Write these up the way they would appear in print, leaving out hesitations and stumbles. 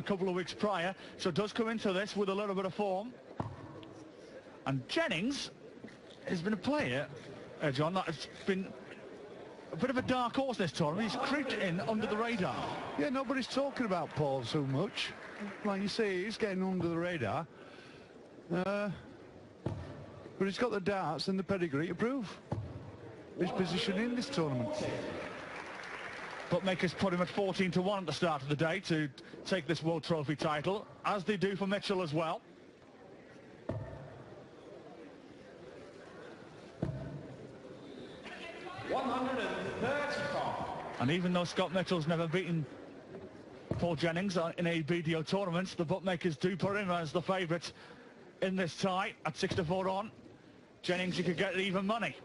couple of weeks prior, so does come into this with a little bit of form. And Jennings has been a player, John, that has been a bit of a dark horse this tournament. He's creeped in under the radar. Yeah, nobody's talking about Paul so much. Like you say, he's getting under the radar. But he's got the darts and the pedigree to prove his position in this tournament. Bookmakers put him at 14-1 at the start of the day to take this World Trophy title, as they do for Mitchell as well. And even though Scott Mitchell's never beaten Paul Jennings in a BDO tournament, the bookmakers do put him as the favourite in this tie at 6-4 on. Jennings, you could get even money.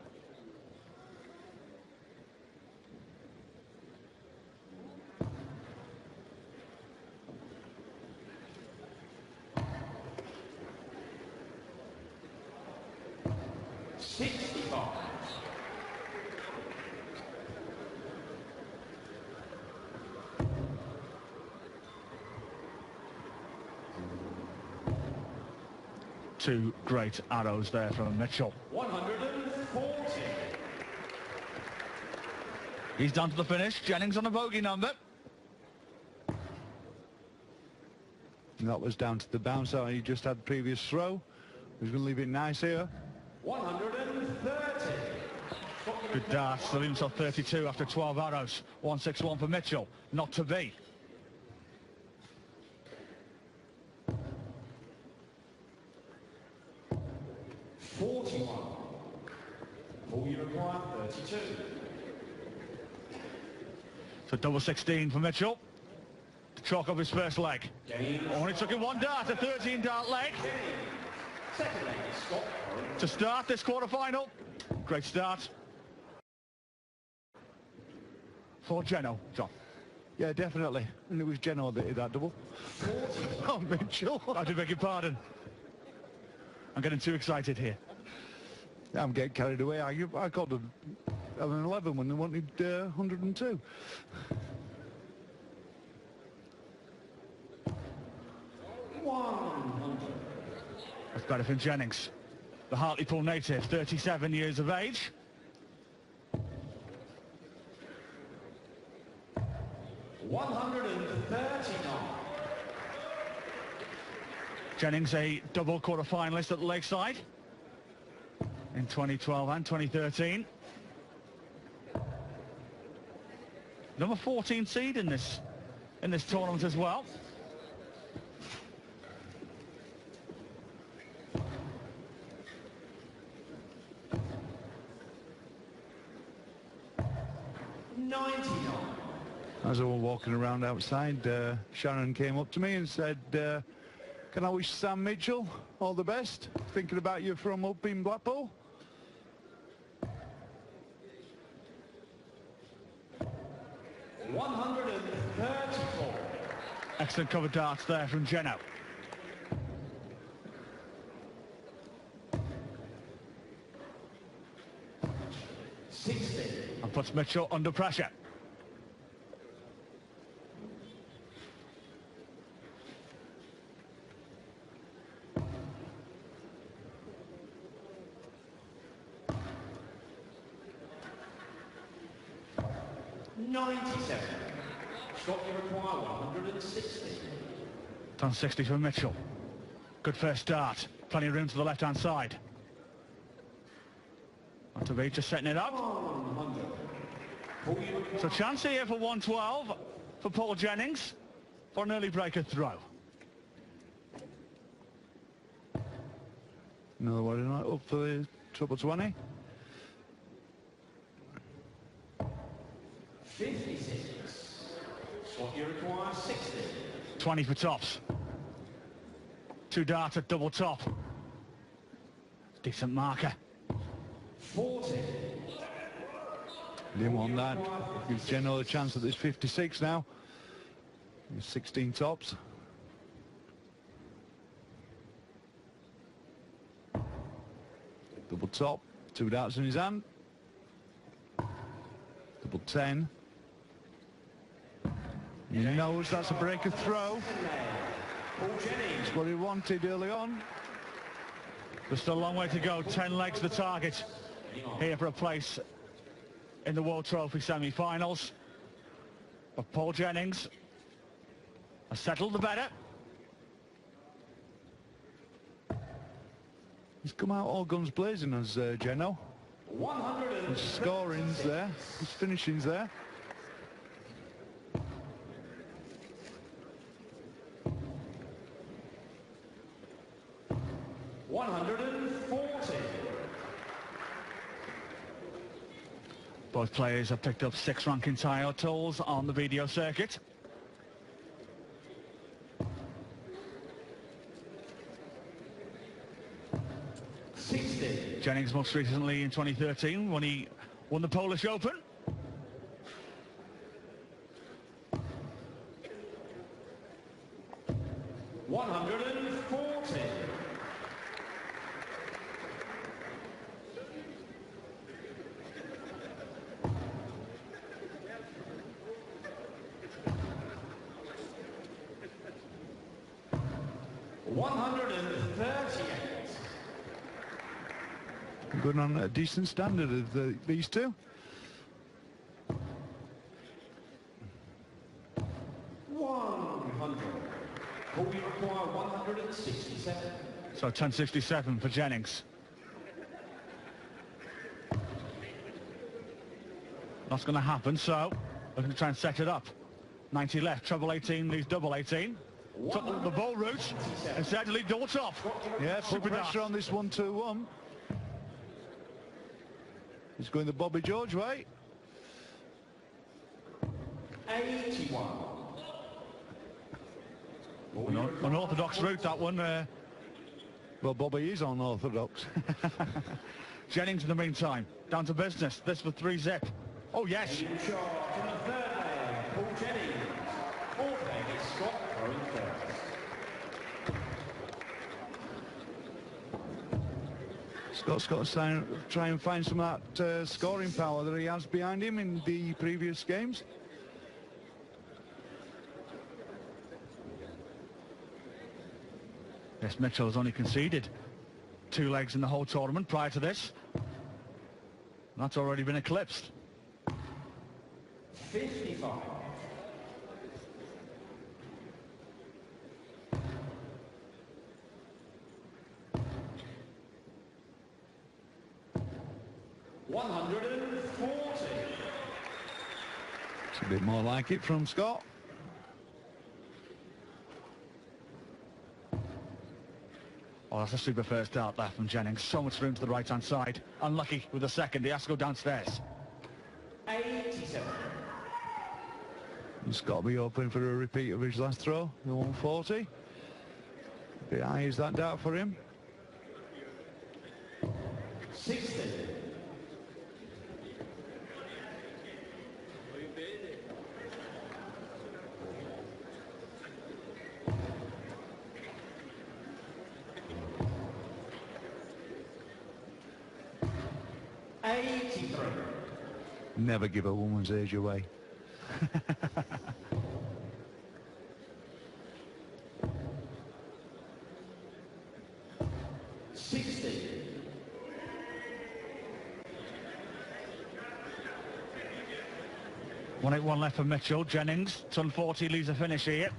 Two great arrows there from Mitchell. 140. He's down to the finish. Jennings on a bogey number. And that was down to the bouncer. He just had the previous throw. He's going to leave it nice here. 130. Good dart. Still himself 32 after 12 arrows. 161 for Mitchell. Not to be. All you require, 32. So double 16 for Mitchell to chalk up his first leg. Only took him one dart, a 13-dart leg. Second leg is Scott to start this quarter-final. Great start for Geno, John. Yeah, definitely. And it was Geno that hit that double. Oh, Mitchell. I do beg your pardon. I'm getting too excited here. I'm getting carried away. I got an 11 when they wanted 102. That's better from Jennings. The Hartlepool native, 37 years of age. Jennings, a double quarter-finalist at Lakeside in 2012 and 2013. Number 14 seed in this tournament as well. As I was walking around outside, Sharon came up to me and said, can I wish Sam Mitchell all the best? Thinking about you from up in Blackpool. Excellent cover darts there from Geno. And puts Mitchell under pressure. Scott, you require 160. Done 60 for Mitchell. Good first start. Plenty of room to the left-hand side. Not just setting it up. So chance here for 112 for Paul Jennings for an early breaker throw. Another one up for the treble 20. 56. What you require, 60. 20 for tops. Two darts at double top. Decent marker. 40. Didn't want that. Gives Geno a chance at this 56 now. 16 tops. Double top. Two darts in his hand. Double 10. He knows that's a break of throw. That's what he wanted early on. There's still a long way to go. 10 legs the target here for a place in the World Trophy semi-finals. But Paul Jennings has settled the better. He's come out all guns blazing as Jeno. His scoring's there, his finishing's there. Both players have picked up 6 ranking titles on the BDO circuit. Jennings most recently in 2013 when he won the Polish Open. Good on a decent standard of these two. 100. Will we require 167? So 1067 for Jennings. That's going to happen, so we're going to try and set it up. 90 left, treble 18 leaves double 18. Took the ball route, instead to lead double top. Yeah, put pressure on this 1-2-1. He's going the Bobby George way. 81. Unorthodox route, that one. Well, Bobby is unorthodox. Jennings in the meantime, down to business. This for 3-zip. Oh, yes. In charge in the third leg, Paul Jennings. Fourth leg is Scott throwing first. Scott's got to try and find some of that scoring power that he has behind him in the previous games. Yes, Mitchell has only conceded 2 legs in the whole tournament prior to this. That's already been eclipsed. 55. It's a bit more like it from Scott. Oh, that's a super first dart there from Jennings. So much room to the right-hand side. Unlucky with the second. He has to go downstairs. 87. He's got to be open for a repeat of his last throw, the 140. A bit high is that dart for him. 60. Never give a woman's age away. .181 left for Mitchell. Jennings, ton 40 leaves a finish here.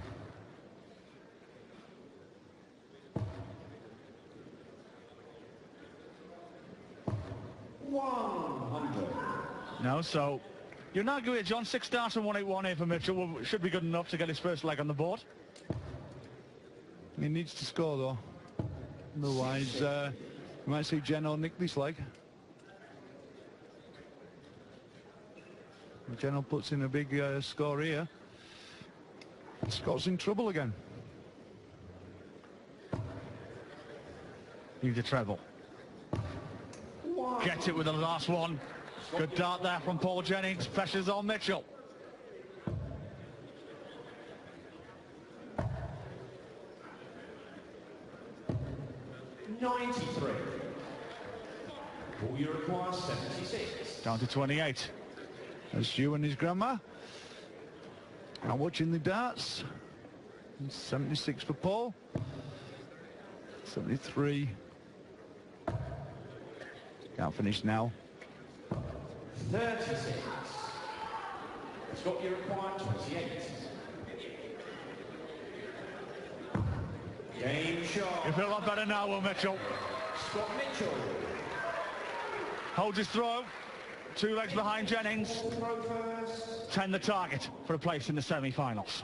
No, so you're not going to John. 6 starts and 181 here for Mitchell. Should be good enough to get his first leg on the board. He needs to score though. Otherwise, you might see Jeno nick this leg. Jeno puts in a big score here. Scott's in trouble again. Needs a treble. Gets it with the last one. Good dart there from Paul Jennings. Pressure's on Mitchell. .93. All you require 76. Down to 28. That's Stu and his grandma. Now watching the darts. 76 for Paul. 73. Can't finish now. 36. Scott, you required 28. Game shot. You feel a lot better now, Will Mitchell. Scott Mitchell. Holds his throw. 2 legs behind Jennings. Throw first. 10 the target for a place in the semi-finals.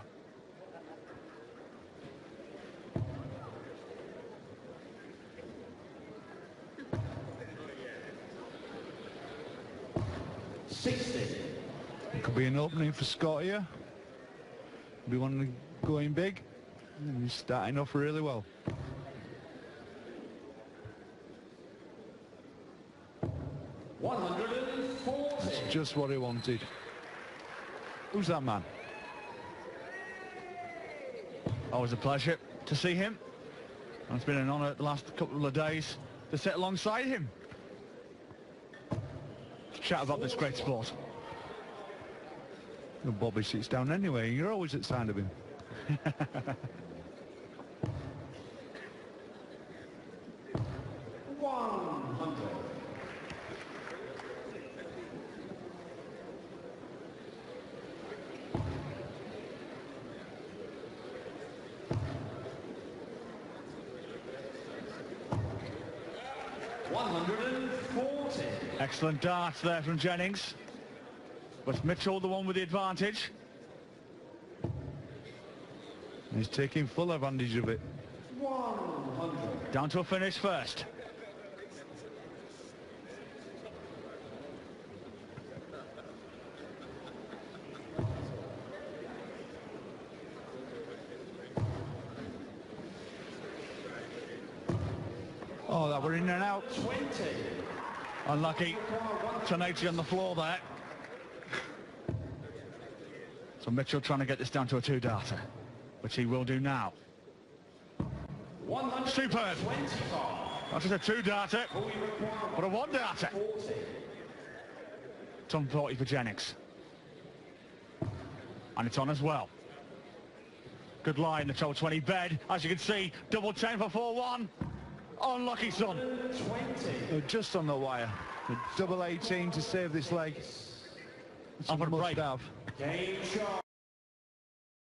It could be an opening for Scott here. Be one going big. And he's starting off really well. 140. That's just what he wanted. Who's that man? Always a pleasure to see him. And it's been an honour the last couple of days to sit alongside him. To chat about this great sport. Well, Bobby sits down anyway. You're always at the side of him. 100. Excellent darts there from Jennings. But Mitchell the one with the advantage. He's taking full advantage of it. 100. Down to a finish first. Oh, that were in and out. 20. Unlucky. 1080 on the floor there. So Mitchell trying to get this down to a 2-darter, which he will do now. 125. Superb. Not just a 2-darter, but a 1-darter. 40. Tom 40 for Jennings. And it's on as well. Good line, the 12-20 bed. As you can see, double 10 for 4-1. Unlucky, son. 20. Just on the wire. A double 18 to save this leg. It's a Up for a break. must-have. Game shot.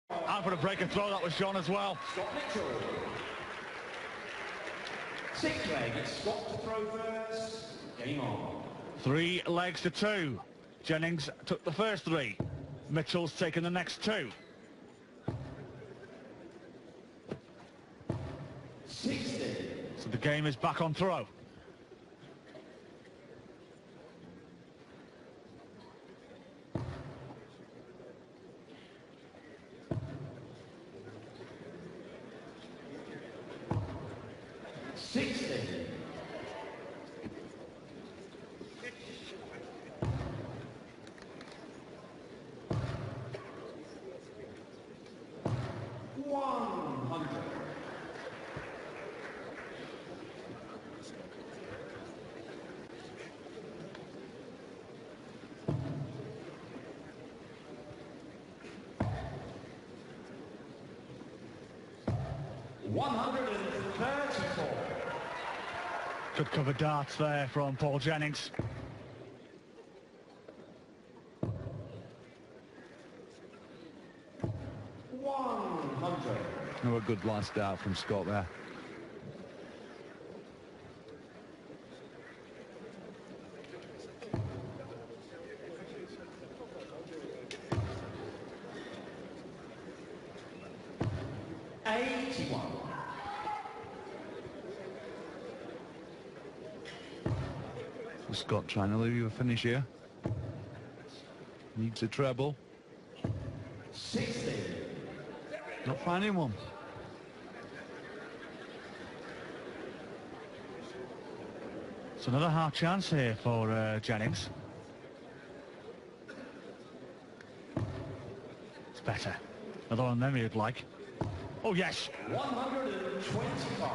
And for the break and throw, that was John as well. Scott Mitchell. 6 legs. Scott to throw first. Game on. 3 legs to 2. Jennings took the first 3. Mitchell's taken the next 2. 60. So the game is back on throw. Good cover darts there from Paul Jennings. No, a good last dart from Scott there. Scott trying to leave you a finish here. Needs a treble. 60. Not finding one. It's another hard chance here for Jennings. It's better. Another one than you'd like. Oh yes. 125.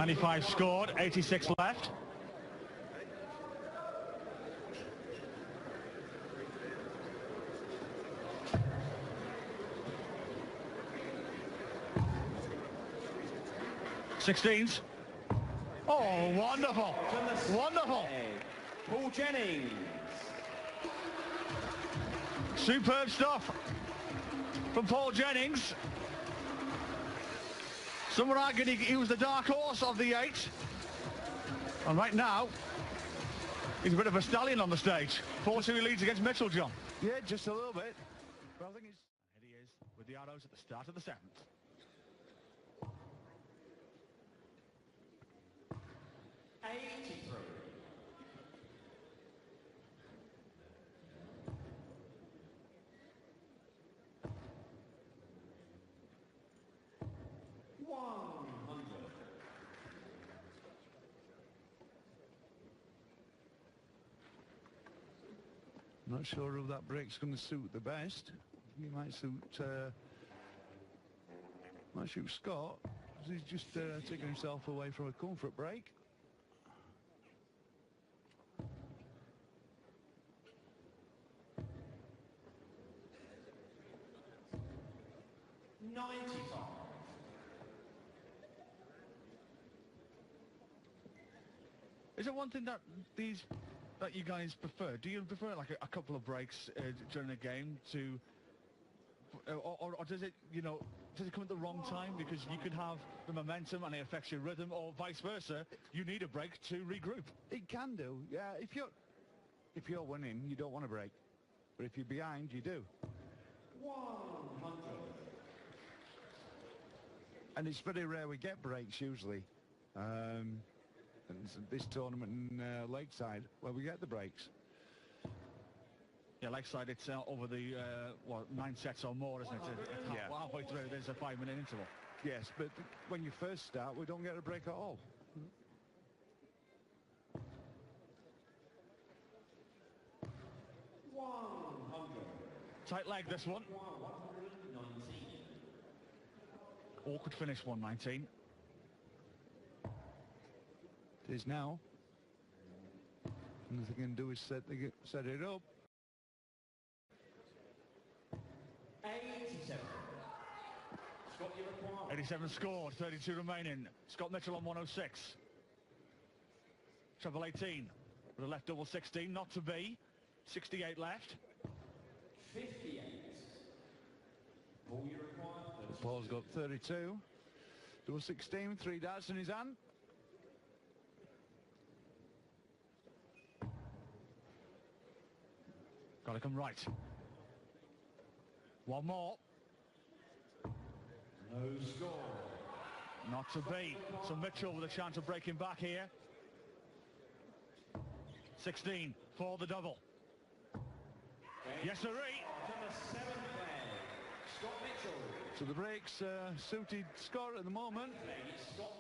95 scored, 86 left. Sixteens. Oh, wonderful. Wonderful. Paul Jennings. Superb stuff from Paul Jennings. Some would argue he was the dark horse of the 8. And right now, he's a bit of a stallion on the stage. 4-2 he leads against Mitchell, John. Yeah, just a little bit. But I think it's... And he is with the arrows at the start of the 7th. Not sure who that break's going to suit the best. He might suit Scott, because he's just taking himself away from a comfort break. Is there one thing that you guys prefer? Do you prefer like a couple of breaks during a game to, or does it, does it come at the wrong time because you could have the momentum and it affects your rhythm, or vice versa? You need a break to regroup. It can do, yeah. If you're winning, you don't want a break, but if you're behind, you do. 100. And it's very rare we get breaks usually. And this tournament in Lakeside, where we get the breaks. Yeah, Lakeside, it's over the 9 sets or more, isn't it? Yeah. Halfway through, there's a 5-minute interval. Yes, but when you first start, we don't get a break at all. Tight leg, this one. 119. Awkward finish, 119. It is now. And all they can do is set it up. 87. Scott, you require. 87 scored, 32 remaining. Scott Mitchell on 106. Treble 18 with a left double 16, not to be. 68 left. 58. Paul, you require. Paul's got 32. Double 16, 3 darts in his hand. Got to come right. One more. No score. Not to be. So Mitchell with a chance of breaking back here. 16 for the double. Yes, sirree. To the 7th leg. Scott Mitchell. So the breaks suited Scott at the moment.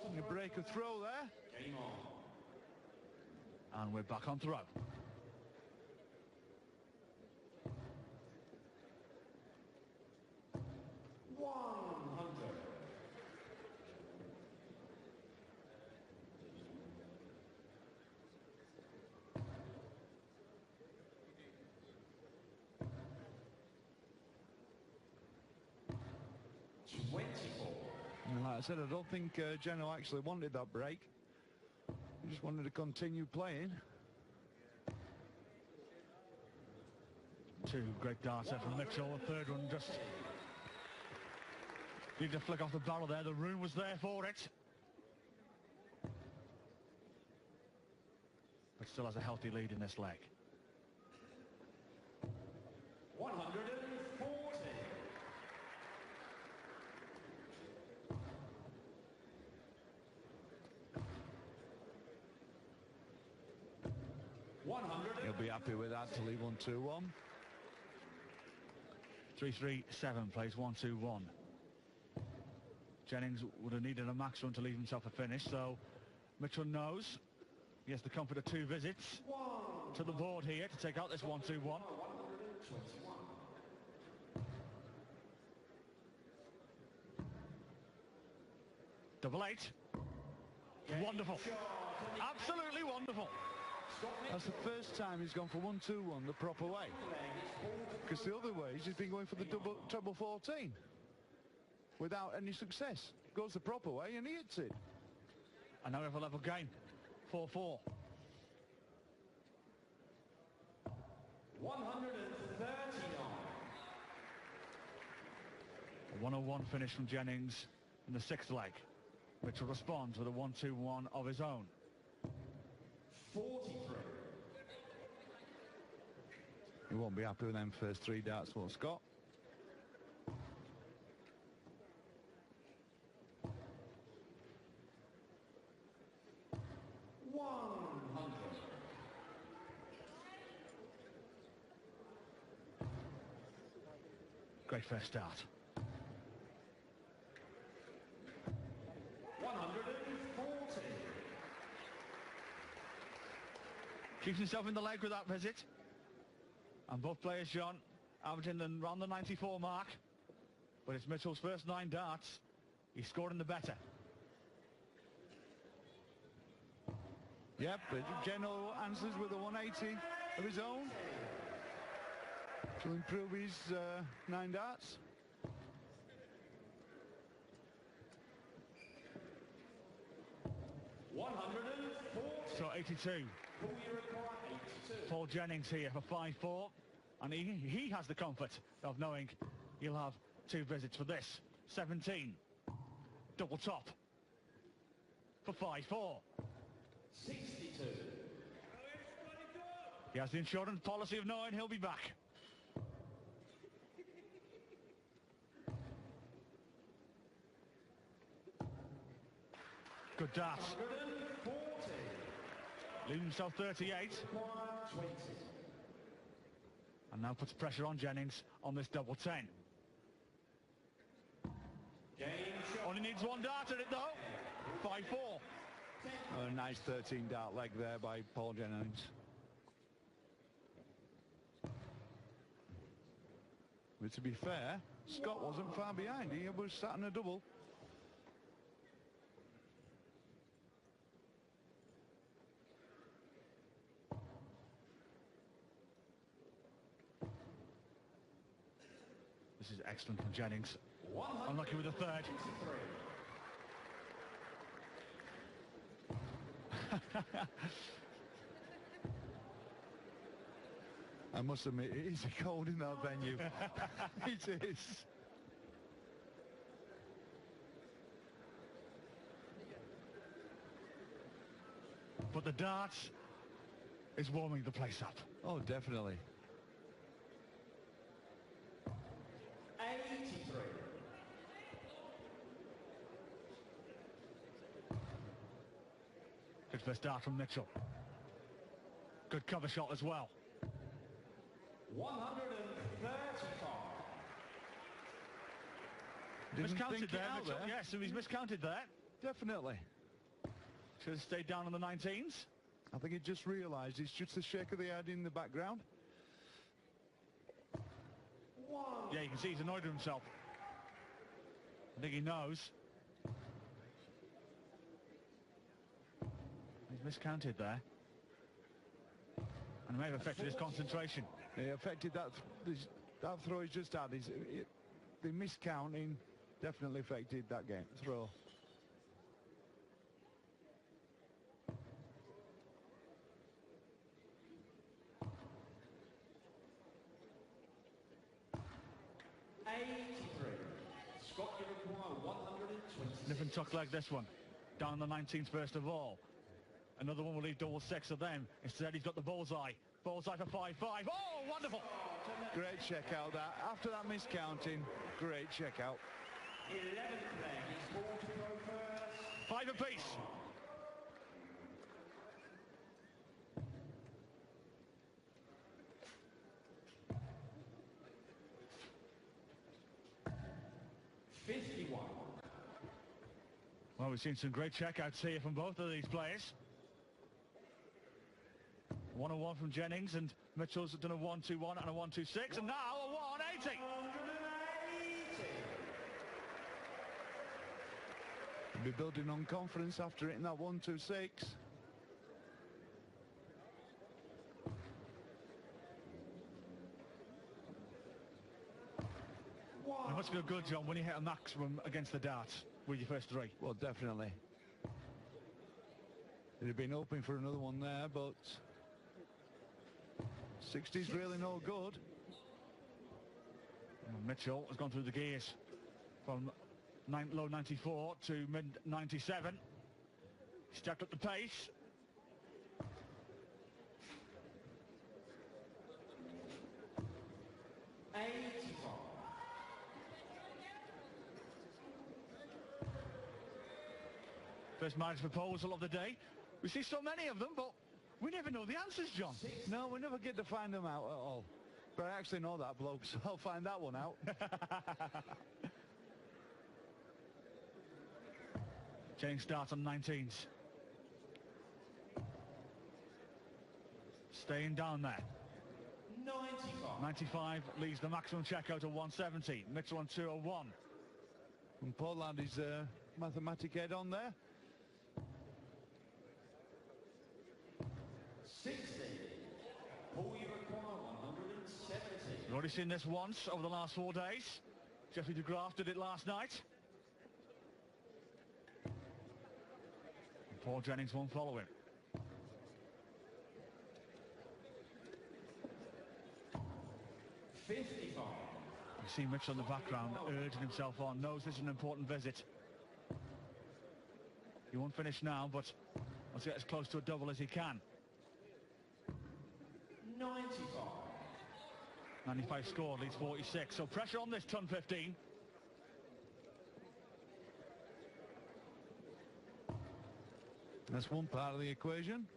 And a break a throw there. Game on. And we're back on throw. And like I said, I don't think Jenno actually wanted that break. He just wanted to continue playing. Two great darts there from Mitchell. The third one just needed to flick off the barrel there. The room was there for it. But still has a healthy lead in this leg. 140. He'll be happy with that to leave 1-2-1. 3-3-7 plays 1-2-1. Jennings would have needed a max run to leave himself a finish, so Mitchell knows he has the comfort of 2 visits to the board here to take out this 1-2-1. Double 8. Wonderful. Absolutely wonderful. That's the first time he's gone for 1-2-1 the proper way. Because the other ways he's been going for the treble 14 without any success. Goes the proper way and he hits it. And now we have a level game. 4-4. 139. A 101 finish from Jennings in the sixth leg, which will respond with a 1-2-1 of his own. 43. He won't be happy with them first three darts, will Scott? Great first start. 140. Keeps himself in the leg with that visit. And both players, John, averaging around the 94 mark. But it's Mitchell's first 9 darts. He scored in the better. Yep, but General answers with a 180 of his own to improve his 9 darts. So 82. Paul Jennings here for 5-4. And he has the comfort of knowing he'll have 2 visits for this. 17. Double top for 5-4. 62. He has the insurance policy of knowing he'll be back. Good dart. 140. Leaving himself 38. 120. And now puts pressure on Jennings on this double 10. Game shot. Only needs 1 dart at it though. 5-4. A nice 13 dart leg there by Paul Jennings. But to be fair, Scott wasn't far behind. He was sat in a double. This is excellent from Jennings. Unlucky with the third. I must admit, it is cold in that venue. It is. But the dart is warming the place up. Oh, definitely. 83. Good first dart from Mitchell. Good cover shot as well. 135. Miscounted there, Mitchell. Yes, so he's miscounted there. Definitely. Should have stayed down on the 19s. I think he just realised it's just the shake of the head in the background. Yeah, you can see he's annoyed with himself. I think he knows. He's miscounted there. And it may have affected his concentration. It affected that throw he's just had. The miscounting definitely affected that game throw. Scott, you require 120. Nip and tuck like this one. Down on the 19th first of all. Another one will leave double 6 of them. Instead he's got the bullseye. Bullseye for 5-5. Oh, wonderful! Great check out that. After that miscounting, great check out. 11th leg is 4 to go first. 5 apiece. Well, we've seen some great checkouts here from both of these players. 101 from Jennings, and Mitchell's done a 1-2-1 and a 1-2-6, and now a 180. Be building on confidence after hitting that 126. It must feel good, John, when you hit a maximum against the darts with your first three. Well, definitely. He'd have been hoping for another one there, but 60's really no good. Mitchell has gone through the gears from low 94 to mid 97. Stepped up the pace. First marriage proposal of the day. We see so many of them, but we never know the answers, John. No, we never get to find them out at all. But I actually know that bloke, so I'll find that one out. Jennings starts on 19s. Staying down there. 95 leaves the maximum checkout to 170. Mitchell on 201. And Paul had his mathematic head on there. 60. Paul, you require 170. We've already seen this once over the last 4 days. Jeffrey de Graaf did it last night. And Paul Jennings won't follow him. You see Mitchell in the background urging himself on, knows this is an important visit. He won't finish now, but let's get as close to a double as he can. 95 scored, leads 46, so pressure on this ton 15. That's one part of the equation.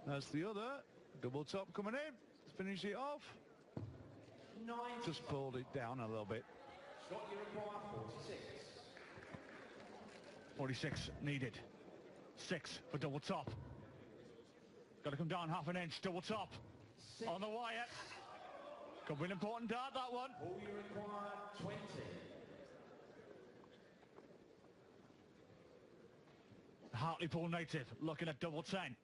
That's the other. Double top coming in. Let's finish it off. Just pulled it down a little bit. 46 needed. 6 for double top. Got to come down half an inch. Double top on the wire. Could be an important dart, that one. All you require 20. Hartlepool native looking at double 10.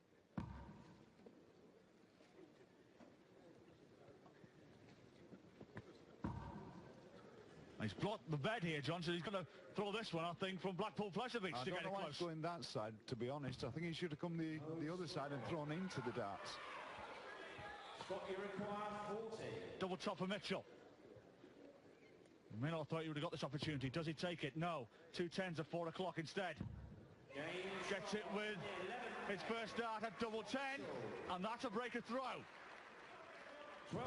He's blocked the bed here, John, so he's going to throw this one, I think, from Blackpool Pleasure Beach to get it I don't know why close. he's going that side, to be honest. I think he should have come the other side and thrown into the darts. Scott, you require 40. Double top for Mitchell. May not have thought he would have got this opportunity. Does he take it? No. 2 10s at 4 o'clock instead. Gets it with his first dart at double 10, and that's a breaker throw.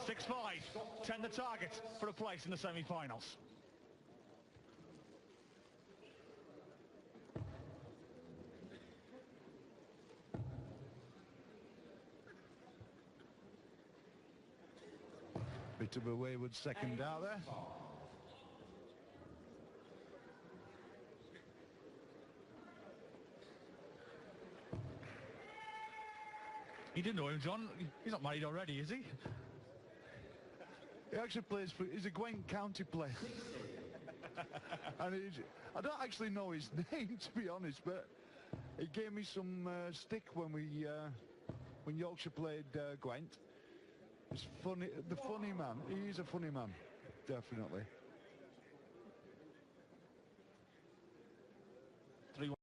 6-5, 10 the target for a place in the semi-finals. Bit of a wayward second out there. You didn't know him, John. He's not married already, is he? He actually plays for, he's a Gwent County player. And I don't actually know his name, to be honest, but he gave me some stick when Yorkshire played Gwent. He's funny, the funny man. He is a funny man, definitely. 3-1-6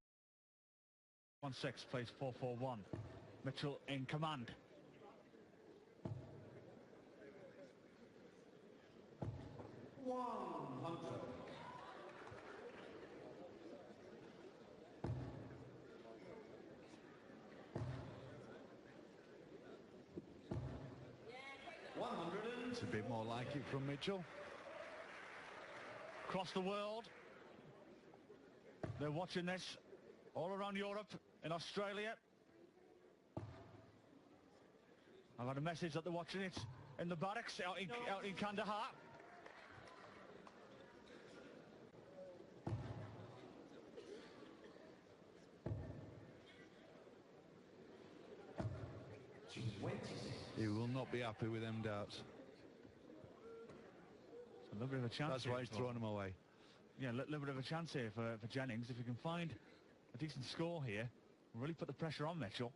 plays 4-4-1. Mitchell in command. It's a bit more like it from Mitchell. Across the world, they're watching this all around Europe, in Australia. I've had a message that they're watching it in the barracks out in Kandahar. He will not be happy with them darts. A little bit of a chance. That's why he's throwing them away. Yeah, a little bit of a chance here for Jennings. If he can find a decent score here, really put the pressure on Mitchell.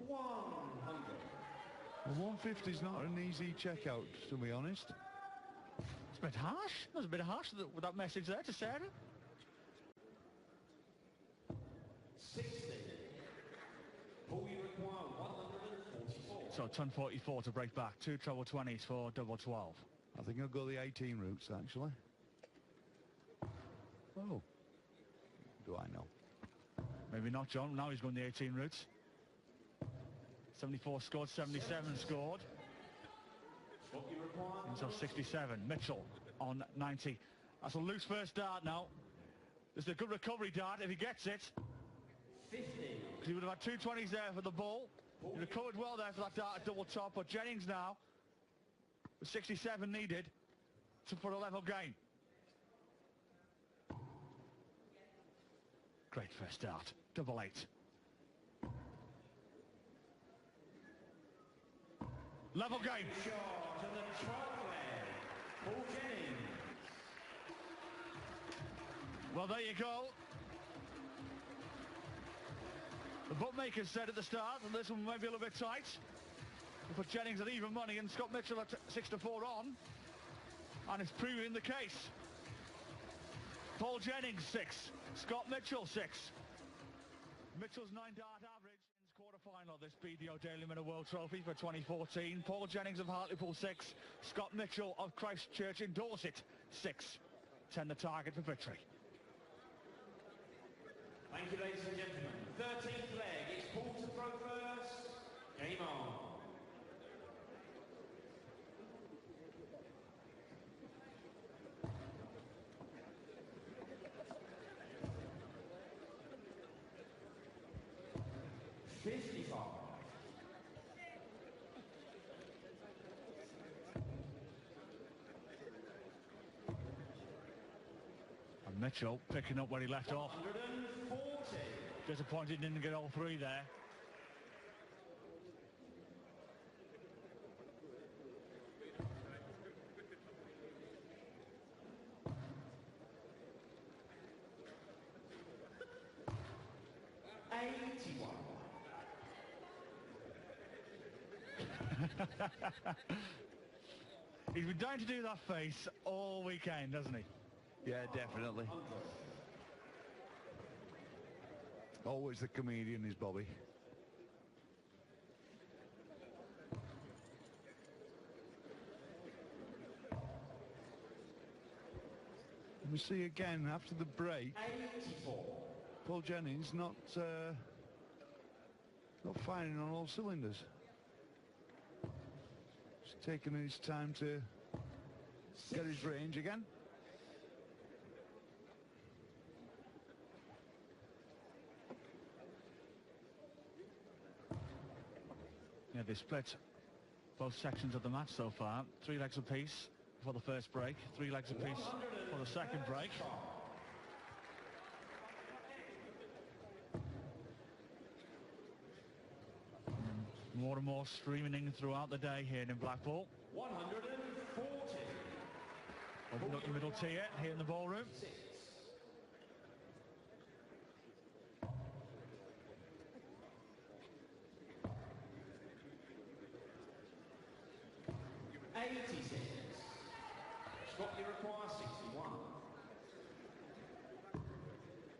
Well, 150 is not an easy checkout, to be honest. It's a bit harsh. That was a bit harsh with that message there to Sarah. 60. Paul, you require 144. So ton 44 to break back. 2 treble 20s for double 12. I think I'll go the 18 routes, actually. Oh. Do I know? Maybe not, John. Now he's going the 18 routes. 74 scored, 77 scored. Until 67. Mitchell on 90. That's a loose first dart now. This is a good recovery dart if he gets it. 50. He would have had 2 20s there for the ball. He recovered well there for that dart at double top. But Jennings now, with 67 needed to put a level game. Great first dart. Double 8. Level game. Shot to the trot leg. Paul Jennings. Well, there you go. The bookmakers said at the start that this one might be a little bit tight. We put Jennings at even money and Scott Mitchell at 6-4 on. And it's proving the case. Paul Jennings 6. Scott Mitchell 6. Mitchell's 9-dart average in his quarter-final of this BDO Daily Mirror World Trophy for 2014. Paul Jennings of Hartlepool 6. Scott Mitchell of Christchurch in Dorset 6. 10 the target for victory. Thank you, ladies and gentlemen. 13th leg. It's Paul to throw first. Game on. And Mitchell picking up where he left off. 140. Disappointed didn't get all 3 there. He's been dying to do that face all weekend, hasn't he? Yeah, definitely. Always the comedian is Bobby. We see again after the break. 84. Paul Jennings not firing on all cylinders. He's taking his time to get his range again. Yeah, they split both sections of the match so far. 3 legs apiece for the first break, 3 legs apiece for the second break. More and more streaming throughout the day here in Blackpool. 140. Opened up the middle tier here in the ballroom. 86. Scott, you require 61.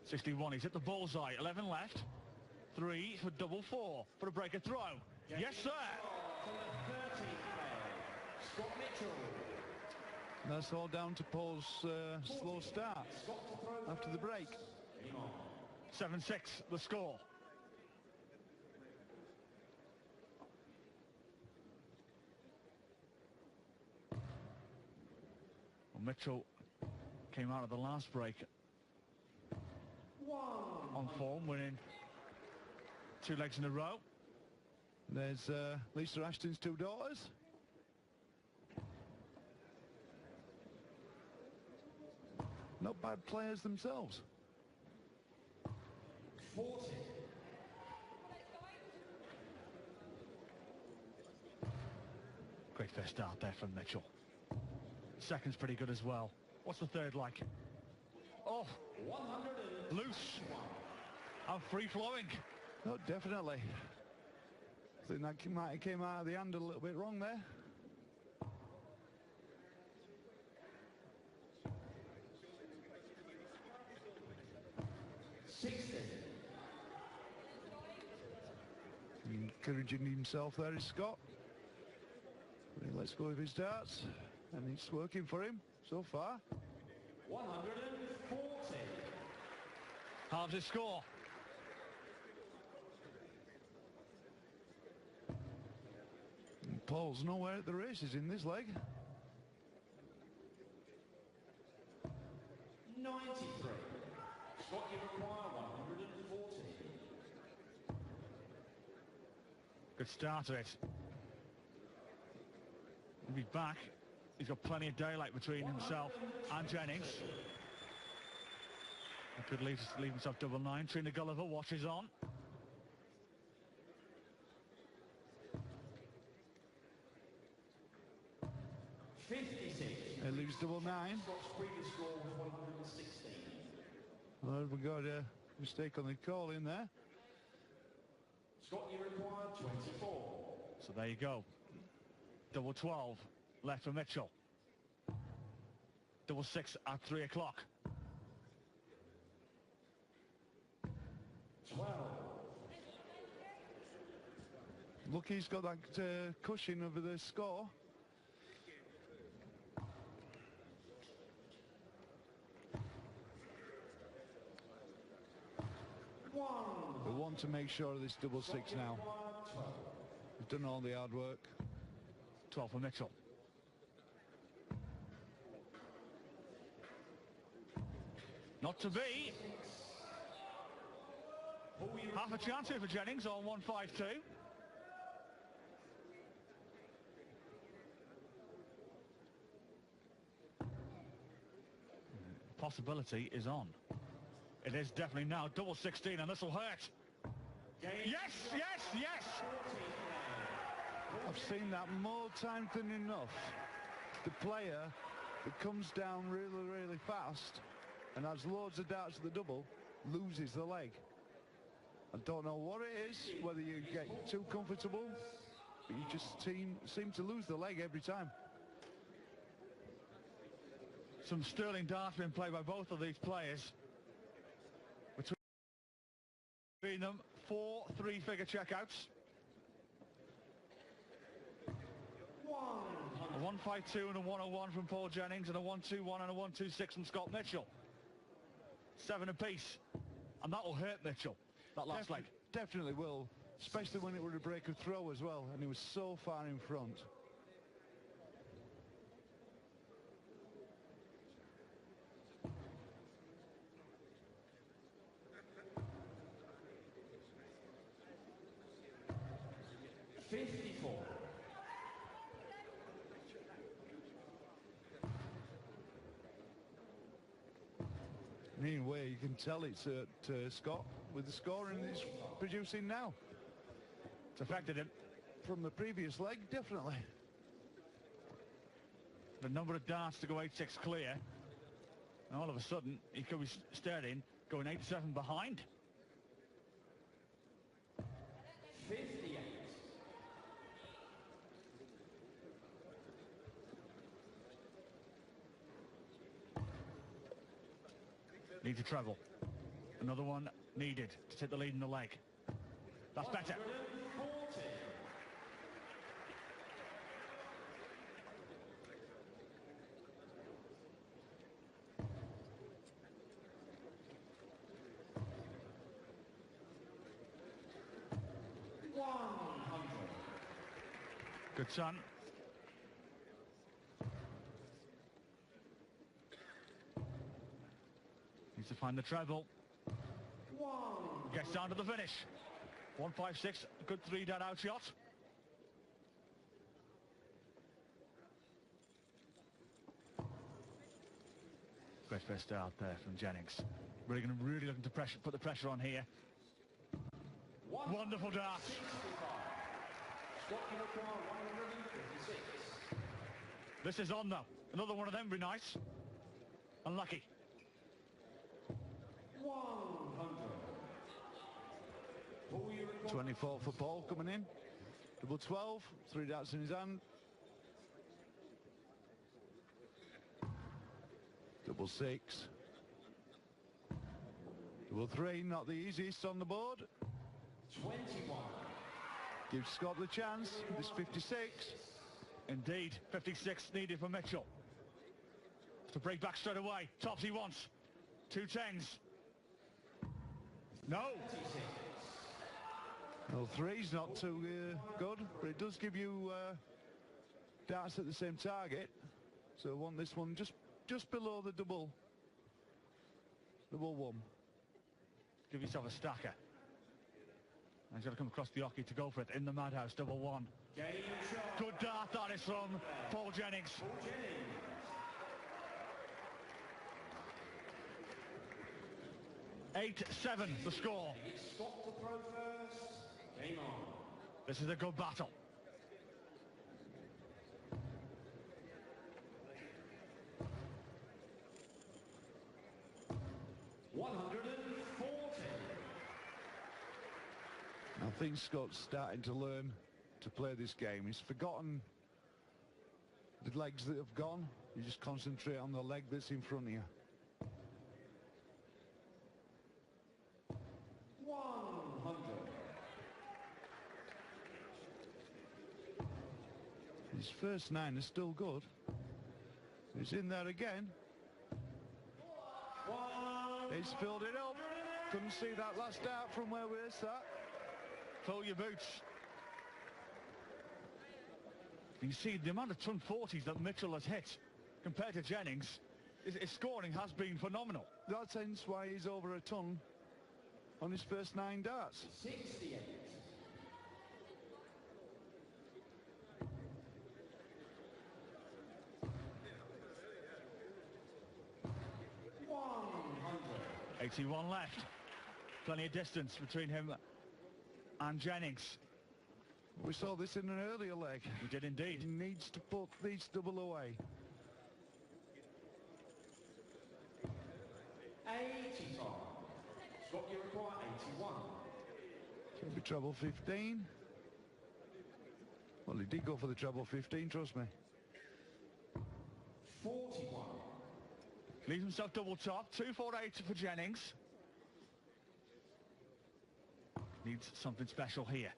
61, he's hit the bullseye. 11 left. 3 for double 4 for a breaker throw. Yes, sir. From the 13th player, Scott Mitchell. That's all down to Paul's slow start after the break. 7-6, the score. Well, Mitchell came out of the last break on form, winning 2 legs in a row. There's Lisa Ashton's 2 daughters. Not bad players themselves. 40. Great first start there from Mitchell. Second's pretty good as well. What's the third like? Oh, 100 loose. How free-flowing. Oh, definitely. I think that might have came out of the hand a little bit wrong there. Encouraging himself there is Scott. He lets go of his darts, and it's working for him so far. 140. Halves his score. And Paul's nowhere at the races in this leg. 93. Scott, you require 140. Good start to it. He'll be back. He's got plenty of daylight between himself and Jennings. He could leave himself double nine. Trina Gulliver watches on. He leaves double nine. Scott's previous score was 116. Well, we got a mistake on the call in there. Scott, you require 24. So there you go. Double 12 left for Mitchell. Double 6 at 3 o'clock. 12. Lucky he's got that cushion over the score. We want to make sure of this double 6 now. We've done all the hard work. 12 for Mitchell. Not to be. Half a chance here for Jennings on 152. Possibility is on. It is definitely now. Double 16, and this will hurt. Yes, yes, yes! I've seen that more times than enough. The player that comes down really, really fast and has loads of darts at the double loses the leg. I don't know what it is, whether you get too comfortable, but you just seem to lose the leg every time. Some sterling darts being played by both of these players. Between them, 4 3-figure checkouts. A 152 and a 101 from Paul Jennings, and a 121 and a 126 from Scott Mitchell. 7 apiece, and that will hurt Mitchell, that last leg. Definitely will, especially when it was a break of throw as well, and he was so far in front. Anyway, you can tell it's Scott with the scoring he's producing now. It's affected him. From the previous leg, definitely. The number of darts to go 8-6 clear. And all of a sudden, he could be starting going 8-7 behind. 58. Needs a treble. Another one needed to take the lead in the leg. That's better. 100. Good son. Needs to find the treble. Gets down to the finish. 156, good 3 dead out shot. Great first start there from Jennings. Really looking to put the pressure on here. Wonderful dart. Scott, you require 156. This is on though. Another one of them, be nice. Unlucky. 100. Pull your record. 24 for Paul coming in. Double 12, 3 darts in his hand. Double 6. Double 3, not the easiest on the board. 21. Gives Scott the chance. This 56. Indeed, 56 needed for Mitchell. To break back straight away. Tops he wants. 2 10s. No. Well, 3's not too good, but it does give you darts at the same target. So I want this one just below the double 1. Give yourself a stacker. And he's got to come across the hockey to go for it in the madhouse. Double 1. Game shot. Good dart that is from Paul Jennings. Paul Jennings. 8-7 the score. It's Scott to throw first. Game on. This is a good battle. I think Scott's starting to learn to play this game. He's forgotten the legs that have gone. You just concentrate on the leg that's in front of you. 100. His first 9 is still good. He's in there again. He's filled it up. Couldn't see that last dart from where we're sat. Fill your boots. You see the amount of ton 40s that Mitchell has hit compared to Jennings. His scoring has been phenomenal. That's hence why he's over a ton on his first 9 darts. 68. $100. 81 left. Plenty of distance between him and Jennings. We saw this in an earlier leg. We did indeed. He needs to put these double away. 85. Scott, you require 81. So it'll be treble 15. Well, he did go for the treble 15, trust me. 41. Leaves himself double top. 248 for Jennings. Needs something special here.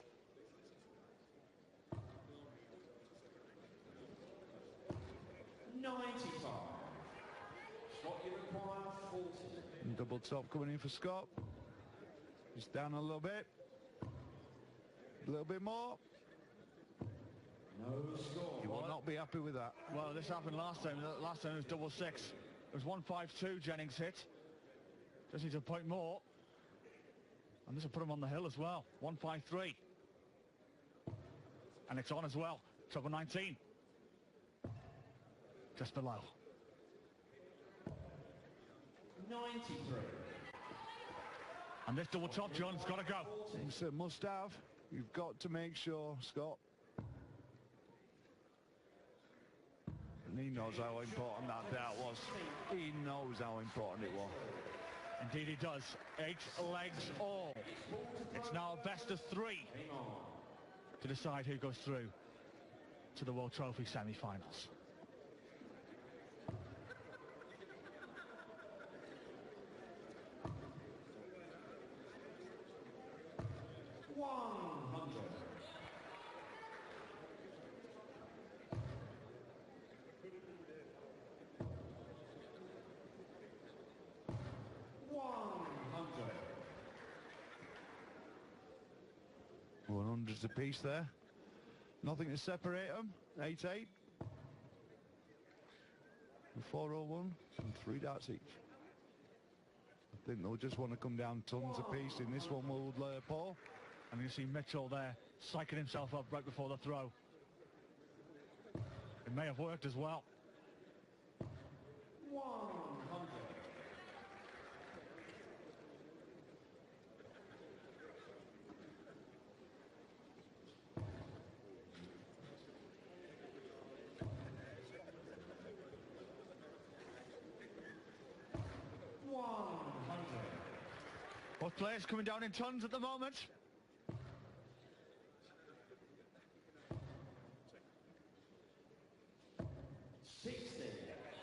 95. Scott, you require 40. And double top coming in for Scott. Just down a little bit. A little bit more. No score. You will not be happy with that. Well, this happened last time. Last time it was double 6. It was 152 Jennings hit. Just needs a point more. And this will put him on the hill as well. 153. And it's on as well. Treble 19. Just below. 93. And this double top, John's got to go. It's a must have. You've got to make sure, Scott. And he knows how important that dart was. He knows how important it was. Indeed he does. 8 legs all. It's now a best of 3 to decide who goes through to the World Trophy semi-finals. Hundreds apiece there. Nothing to separate them. 8-8. 401 and 3 darts each. I think they'll just want to come down tons apiece in this one, will Paul. And you see Mitchell there psyching himself up right before the throw. It may have worked as well. 100. Both players coming down in tons at the moment.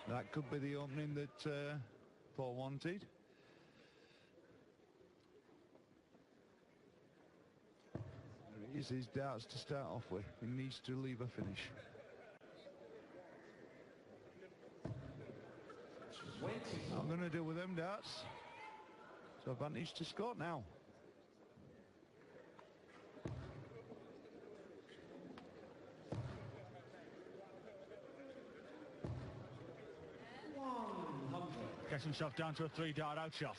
That could be the opening that Paul wanted. There it is, his darts to start off with. He needs to leave a finish. 20. Not going to deal with them darts. So advantage to Scott now. Gets himself down to a 3-dart outshot.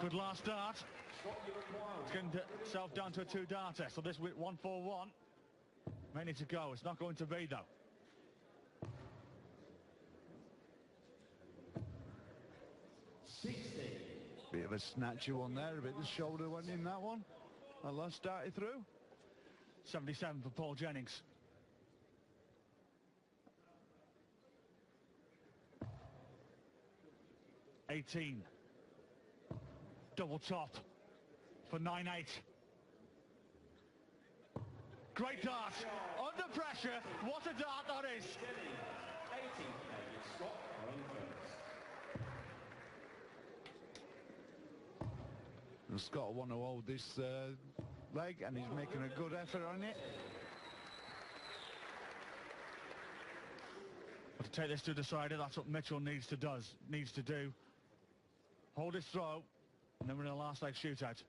Good last dart. It's getting himself down to a 2-darter. So this with 1-4-1. May need to go. It's not going to be though. Bit of a snatchy one there, a bit the shoulder went in that one. That last started through. 77 for Paul Jennings. $18. Double top for 9-8. Great dart. Under pressure. What a dart that is. 18 Scott going first. And Scott will want to hold this leg, and he's making a good effort on it. But to take this to a decider, that's what Mitchell needs to do. Hold his throw, and then we're in a last leg shootout.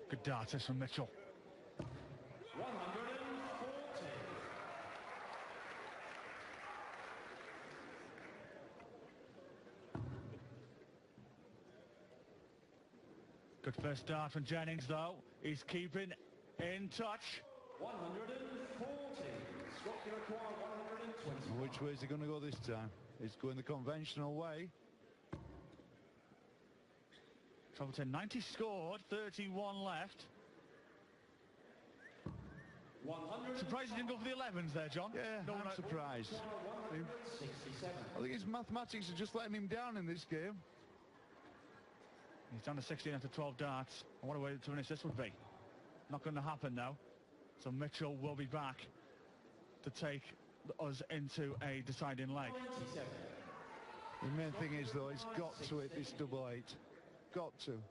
Good darters from Mitchell. 140. Good first dart from Jennings though. He's keeping in touch. 140. Scott, you require 120. Which way is he going to go this time? He's going the conventional way. Trouble 10, 90 scored, 31 left. 100. Surprised he didn't go for the 11s there, John. Yeah, no, I'm surprised. 167. I think his mathematics are just letting him down in this game. He's down to 16 after 12 darts. And what a way to finish this would be. Not going to happen now. So Mitchell will be back to take us into a deciding leg. 27. The main thing is, though, he's got to hit this double 8. Got to.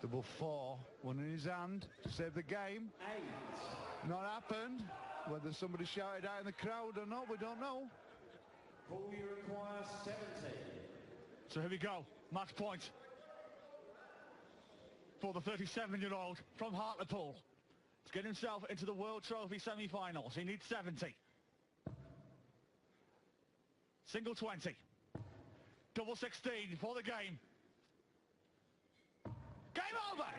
Double 4, one in his hand to save the game. 8. Not happened. Whether somebody shouted out in the crowd or not, we don't know. Paul, you require 70. So here we go. Match point for the 37-year-old from Hartlepool to get himself into the World Trophy semi-finals. He needs 70. Single 20. Double 16 for the game. Game over!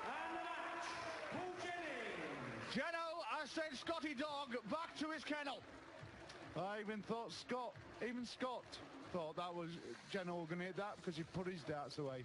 And the match, Paul Jennings. Jeno has sent Scotty Dog back to his kennel. I even thought even Scott thought that was Jeno going to hit that because he put his darts away.